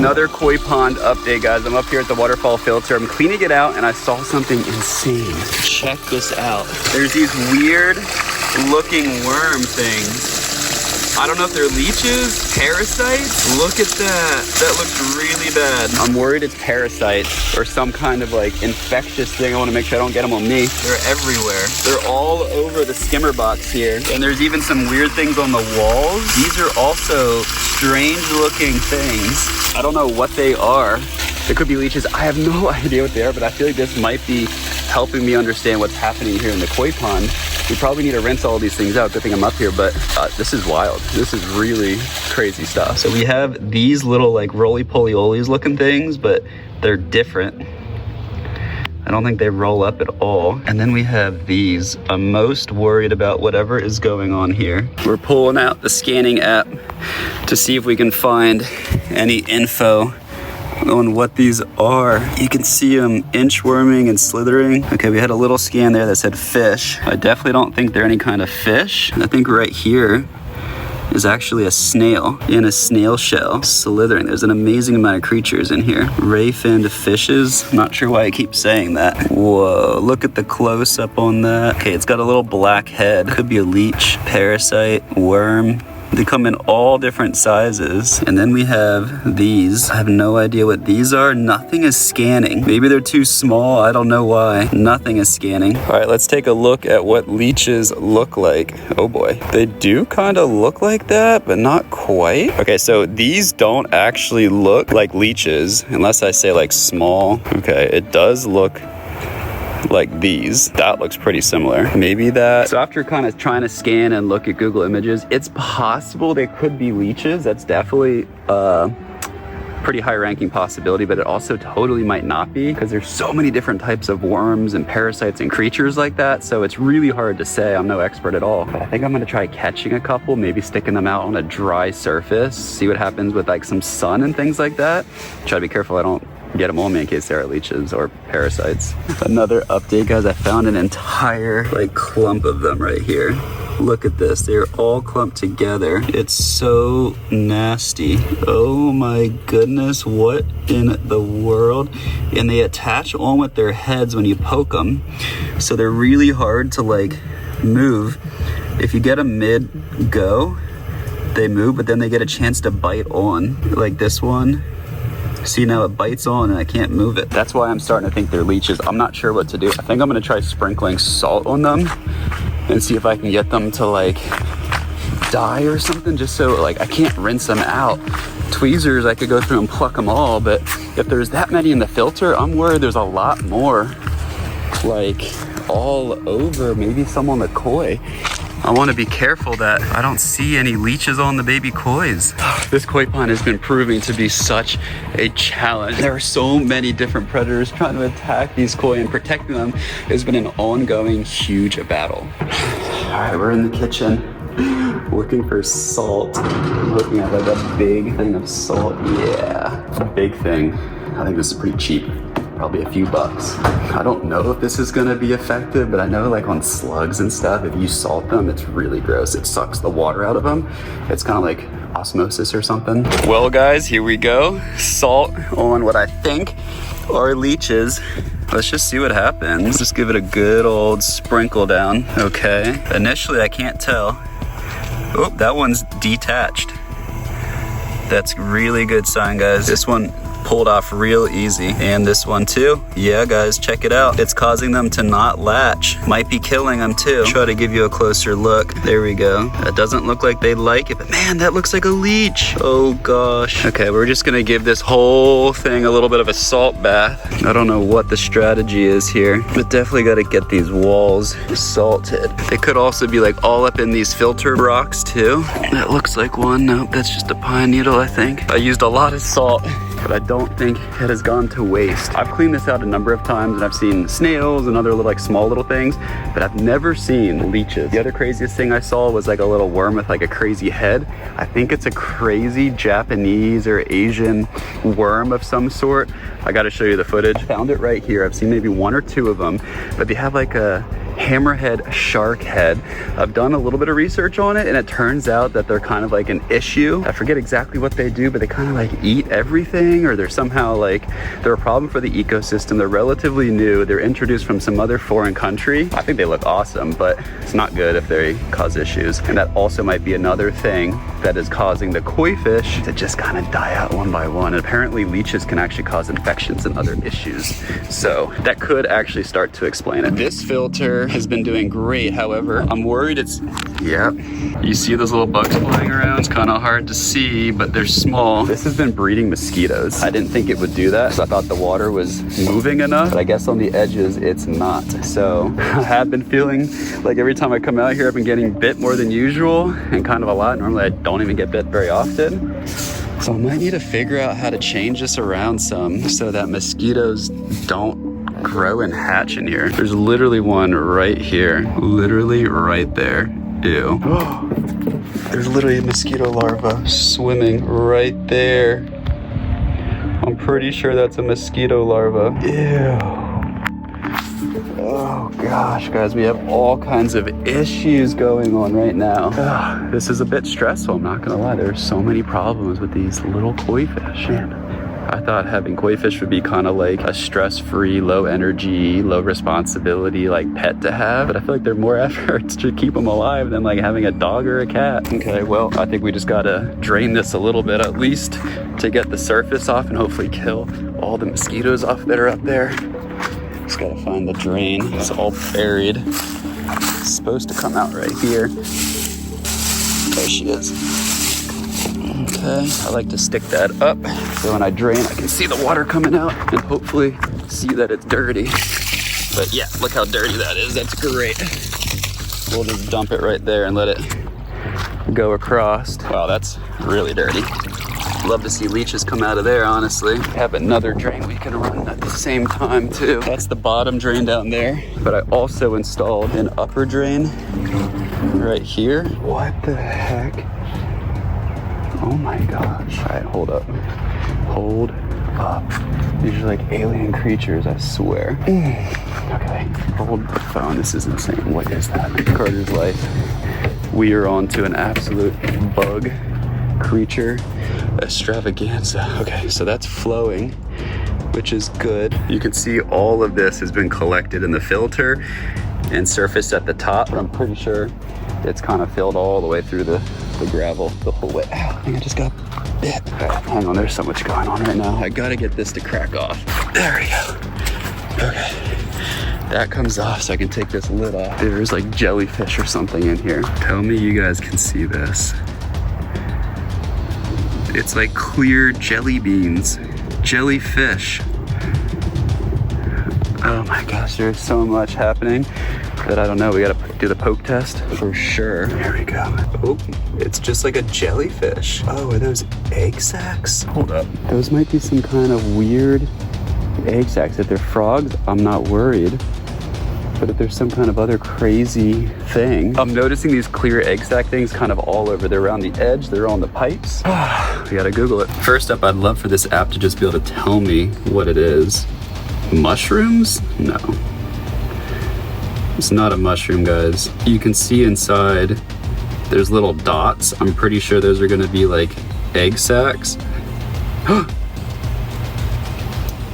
Another koi pond update, guys. I'm up here at the waterfall filter. I'm cleaning it out and I saw something insane. Check this out. There's these weird looking worm things. I don't know if they're leeches, parasites. Look at that. That looks really bad. I'm worried it's parasites or some kind of like infectious thing. I want to make sure I don't get them on me. They're everywhere. They're all over the skimmer box here. And there's even some weird things on the walls. These are also strange looking things. I don't know what they are. They could be leeches. I have no idea what they are, but I feel like this might be helping me understand what's happening here in the koi pond. We probably need to rinse all these things out. Good thing I'm up here, but this is wild. This is really crazy stuff. So we have these little like roly-poly-olies looking things, but they're different. I don't think they roll up at all. And then we have these. I'm most worried about whatever is going on here. We're pulling out the scanning app to see if we can find any info on what these are. You can see them inchworming and slithering. Okay, we had a little scan there that said fish. I definitely don't think they're any kind of fish. I think right here is actually a snail in a snail shell slithering. There's an amazing amount of creatures in here. Ray-finned fishes. I'm not sure why I keep saying that. Whoa, look at the close-up on that. Okay, it's got a little black head. Could be a leech, parasite, worm. They come in all different sizes. And then we have these. I have no idea what these are. Nothing is scanning. Maybe they're too small. I don't know why. Nothing is scanning. All right, let's take a look at what leeches look like. Oh boy. They do kind of look like that, but not quite. Okay, so these don't actually look like leeches, unless I say like small. Okay, it does look like these. That looks pretty similar. Maybe that. So after kind of trying to scan and look at Google Images, it's possible they could be leeches. That's definitely pretty high ranking possibility, but it also totally might not be because there's so many different types of worms and parasites and creatures like that. So it's really hard to say. I'm no expert at all. But I think I'm gonna try catching a couple, maybe sticking them out on a dry surface, see what happens with like some sun and things like that. Try to be careful I don't get them on me in case there are leeches or parasites. Another update, guys. I found an entire like clump of them right here. Look at this. They're all clumped together. It's so nasty. Oh my goodness. What in the world? And they attach on with their heads when you poke them. So they're really hard to like move. If you get them mid-go, they move, but then they get a chance to bite on. Like this one. See, now it bites on and I can't move it. That's why I'm starting to think they're leeches. I'm not sure what to do. I think I'm gonna try sprinkling salt on them and see if I can get them to like die or something, just so like I can't rinse them out. Tweezers, I could go through and pluck them all, but if there's that many in the filter, I'm worried there's a lot more like all over, maybe some on the koi. I want to be careful that I don't see any leeches on the baby kois. This koi pond has been proving to be such a challenge. There are so many different predators trying to attack these koi, and protecting them has been an ongoing huge battle. All right, we're in the kitchen looking for salt. I'm looking at like a big thing of salt. Yeah, a big thing. I think this is pretty cheap. Probably a few bucks. I don't know if this is gonna be effective, but I know like on slugs and stuff, if you salt them, it's really gross. It sucks the water out of them. It's kind of like osmosis or something. Well guys, here we go. Salt on what I think are leeches. Let's just see what happens. Just give it a good old sprinkle down. Okay, initially I can't tell. Oh, that one's detached. That's really good sign, guys. This one pulled off real easy, and this one too. Yeah guys, check it out. It's causing them to not latch. Might be killing them too. Try to give you a closer look. There we go. That doesn't look like they like it, but man, that looks like a leech. Oh gosh. Okay, we're just gonna give this whole thing a little bit of a salt bath. I don't know what the strategy is here, but definitely got to get these walls salted. They could also be like all up in these filter rocks too. That looks like one. Nope, that's just a pine needle, I think. I used a lot of salt, but I don't think it has gone to waste. I've cleaned this out a number of times and I've seen snails and other little, like small little things, but I've never seen leeches. The other craziest thing I saw was like a little worm with like a crazy head. I think it's a crazy Japanese or Asian worm of some sort. I gotta show you the footage. Found it right here. I've seen maybe one or two of them, but they have like a hammerhead shark head. I've done a little bit of research on it, and it turns out that they're kind of like an issue. I forget exactly what they do, but they kind of like eat everything, or they're somehow like, they're a problem for the ecosystem. They're relatively new. They're introduced from some other foreign country. I think they look awesome, but it's not good if they cause issues. And that also might be another thing that is causing the koi fish to just kind of die out one by one. And apparently leeches can actually cause infections and other issues. So that could actually start to explain it. This filter has been doing great. However, I'm worried it's, yeah, you see those little bugs flying around? It's kind of hard to see, but they're small. This has been breeding mosquitoes. I didn't think it would do that because I thought the water was moving enough, but I guess on the edges it's not. So I have been feeling like every time I come out here, I've been getting bit more than usual, and kind of a lot. Normally I don't even get bit very often. So I might need to figure out how to change this around some so that mosquitoes don't grow and hatch in here. There's literally one right here, literally right there. Ew. There's literally a mosquito larva swimming right there. I'm pretty sure that's a mosquito larva. Ew. Oh gosh, guys, we have all kinds of issues going on right now. This is a bit stressful, I'm not gonna lie. There's so many problems with these little koi fish. Man, I thought having koi fish would be kind of like a stress-free, low energy, low responsibility like pet to have, but I feel like there are more efforts to keep them alive than like having a dog or a cat. Okay, well, I think we just gotta drain this a little bit at least to get the surface off and hopefully kill all the mosquitoes off that are up there. Just gotta find the drain. It's all buried. It's supposed to come out right here. There she is. Okay, I like to stick that up so when I drain I can see the water coming out and hopefully see that it's dirty. But yeah, look how dirty that is. That's great. We'll just dump it right there and let it go across. Wow, that's really dirty. Love to see leeches come out of there, honestly. We have another drain we can run at the same time too. That's the bottom drain down there, but I also installed an upper drain right here. What the heck? Oh my gosh. All right, hold up. Hold up. These are like alien creatures, I swear. Okay, hold the phone. This is insane. What is that? Carter's life. We are on to an absolute bug creature extravaganza. Okay, so that's flowing, which is good. You can see all of this has been collected in the filter and surfaced at the top, but I'm pretty sure it's kind of filled all the way through the gravel the whole way. Ow, I think I just got bit. All right, hang on, there's so much going on right now. I gotta get this to crack off. There we go. Okay, that comes off so I can take this lid off. There's like jellyfish or something in here. Tell me you guys can see this. It's like clear jelly beans, jellyfish. Oh my gosh, there's so much happening that I don't know. We gotta do the poke test for sure. Here we go. Oh, it's just like a jellyfish. Oh, are those egg sacs? Hold up. Those might be some kind of weird egg sacs. If they're frogs, I'm not worried. But if there's some kind of other crazy thing. I'm noticing these clear egg sac things kind of all over. They're around the edge, they're on the pipes. We gotta Google it. First up, I'd love for this app to just be able to tell me what it is. Mushrooms? No. It's not a mushroom, guys. You can see inside, there's little dots. I'm pretty sure those are gonna be like egg sacs.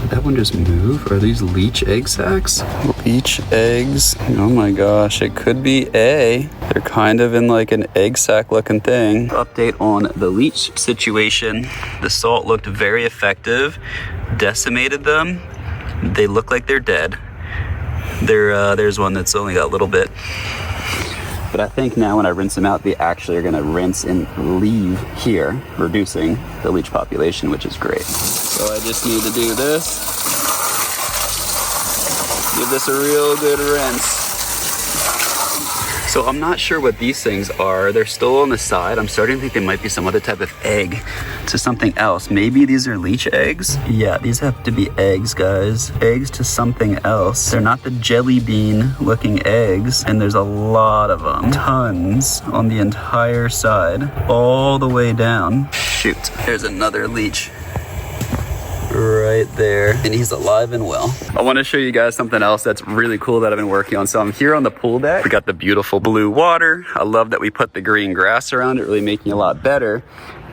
Did that one just move? Are these leech egg sacs? Leech eggs. Oh my gosh, it could be A. They're kind of in like an egg sac looking thing. Update on the leech situation. The salt looked very effective, decimated them. They look like they're dead. There's one that's only got a little bit. But I think now when I rinse them out, they actually are gonna rinse and leave here, reducing the leech population, which is great. So I just need to do this. Give this a real good rinse. So I'm not sure what these things are. They're still on the side. I'm starting to think they might be some other type of egg to something else. Maybe these are leech eggs? Yeah, these have to be eggs, guys. Eggs to something else. They're not the jelly bean looking eggs, and there's a lot of them. Tons on the entire side, all the way down. Shoot, there's another leech right there, and he's alive and well. I want to show you guys something else that's really cool that I've been working on. So I'm here on the pool deck. We got the beautiful blue water. I love that we put the green grass around it, really making it a lot better.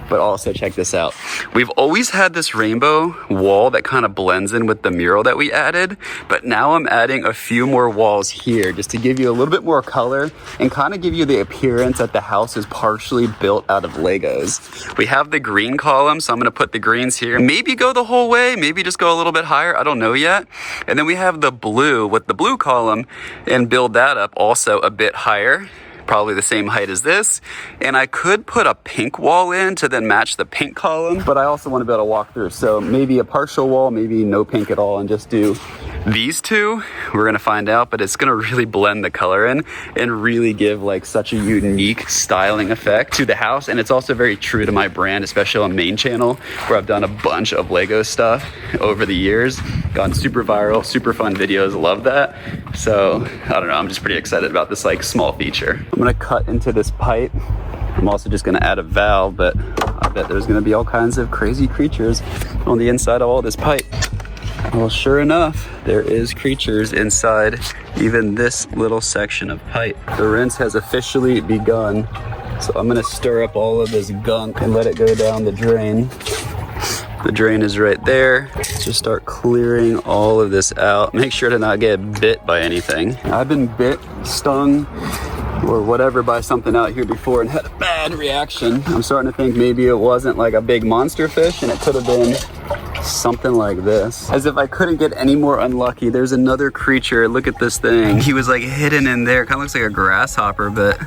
But also check this out. We've always had this rainbow wall that kind of blends in with the mural that we added, but now I'm adding a few more walls here just to give you a little bit more color and kind of give you the appearance that the house is partially built out of Legos. We have the green column, so I'm gonna put the greens here. Maybe go the whole way, maybe just go a little bit higher, I don't know yet. And then we have the blue with the blue column and build that up also a bit higher. Probably the same height as this, and I could put a pink wall in to then match the pink column, but I also want to be able to walk through, so maybe a partial wall, maybe no pink at all, and just do these two. We're gonna find out, but it's gonna really blend the color in and really give like such a unique styling effect to the house. And it's also very true to my brand, especially on main channel, where I've done a bunch of Lego stuff over the years, gotten super viral, super fun videos, love that. So I don't know, I'm just pretty excited about this like small feature. I'm gonna cut into this pipe. I'm also just gonna add a valve, but I bet there's gonna be all kinds of crazy creatures on the inside of all this pipe. Well, sure enough, there is creatures inside even this little section of pipe. The rinse has officially begun, so I'm gonna stir up all of this gunk and let it go down the drain. The drain is right there. Just start clearing all of this out. Make sure to not get bit by anything. I've been bit, stung, or whatever by something out here before and had a bad reaction. I'm starting to think maybe it wasn't like a big monster fish and it could have been something like this. As if I couldn't get any more unlucky. There's another creature. Look at this thing. He was like hidden in there. Kind of looks like a grasshopper, but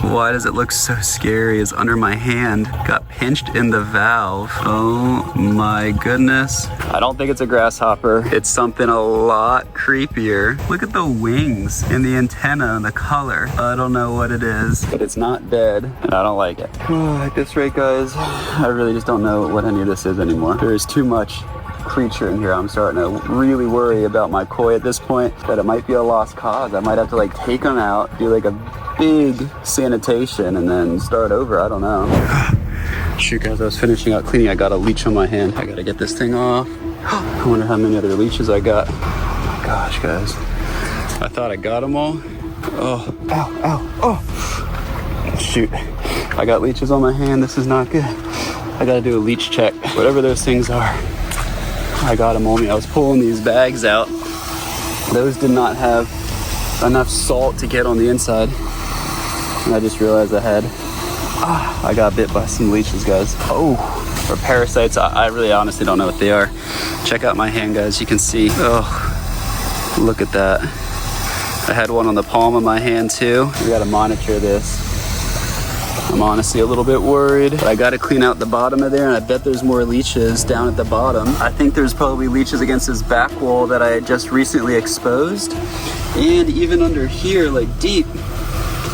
why does it look so scary? It's under my hand. Got pinched in the valve. Oh my goodness. I don't think it's a grasshopper. It's something a lot creepier. Look at the wings and the antenna and the color. I don't know what it is, but it's not dead and I don't like it. At this rate, guys, I really just don't know what any of this is anymore. There is too much creature in here. I'm starting to really worry about my koi at this point, that it might be a lost cause. I might have to like take them out, do like a big sanitation and then start over. I don't know. Shoot, guys, I was finishing up cleaning. I got a leech on my hand. I gotta get this thing off. I wonder how many other leeches I got. Oh my gosh, guys. I thought I got them all. Oh, ow, ow, oh. Shoot, I got leeches on my hand. This is not good. I gotta do a leech check. Whatever those things are, I got them on me. I was pulling these bags out. Those did not have enough salt to get on the inside. And I just realized I got bit by some leeches, guys. Oh, or parasites. I really honestly don't know what they are. Check out my hand, guys. You can see. Oh, look at that. I had one on the palm of my hand too. We gotta monitor this. I'm honestly a little bit worried, but I gotta clean out the bottom of there, and I bet there's more leeches down at the bottom. I think there's probably leeches against this back wall that I just recently exposed. And even under here, like deep,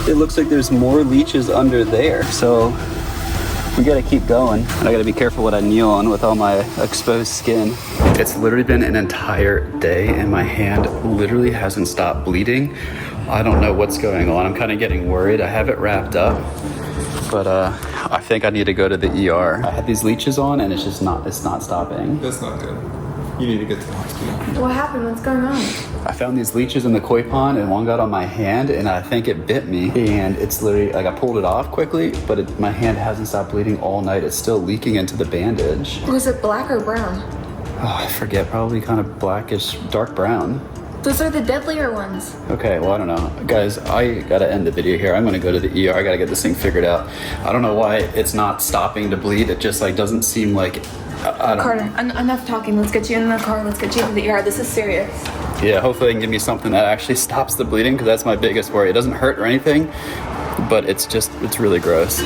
it looks like there's more leeches under there. So we gotta keep going. And I gotta be careful what I kneel on with all my exposed skin. It's literally been an entire day and my hand literally hasn't stopped bleeding. I don't know what's going on. I'm kind of getting worried. I have it wrapped up, but I think I need to go to the ER. I had these leeches on and it's not stopping. That's not good. You need to get to the hospital. What happened? What's going on? I found these leeches in the koi pond and one got on my hand and I think it bit me, and it's literally like I pulled it off quickly, but my hand hasn't stopped bleeding all night. It's still leaking into the bandage. Was it black or brown? Oh, I forget, probably kind of blackish, dark brown. Those are the deadlier ones. Okay, well, I don't know. Guys, I gotta end the video here. I'm gonna go to the ER. I gotta get this thing figured out. I don't know why it's not stopping to bleed. It just like doesn't seem like, I don't Carter, enough talking. Let's get you in the car. Let's get you to the ER. This is serious. Yeah, hopefully they can give me something that actually stops the bleeding, because that's my biggest worry. It doesn't hurt or anything, but it's really gross.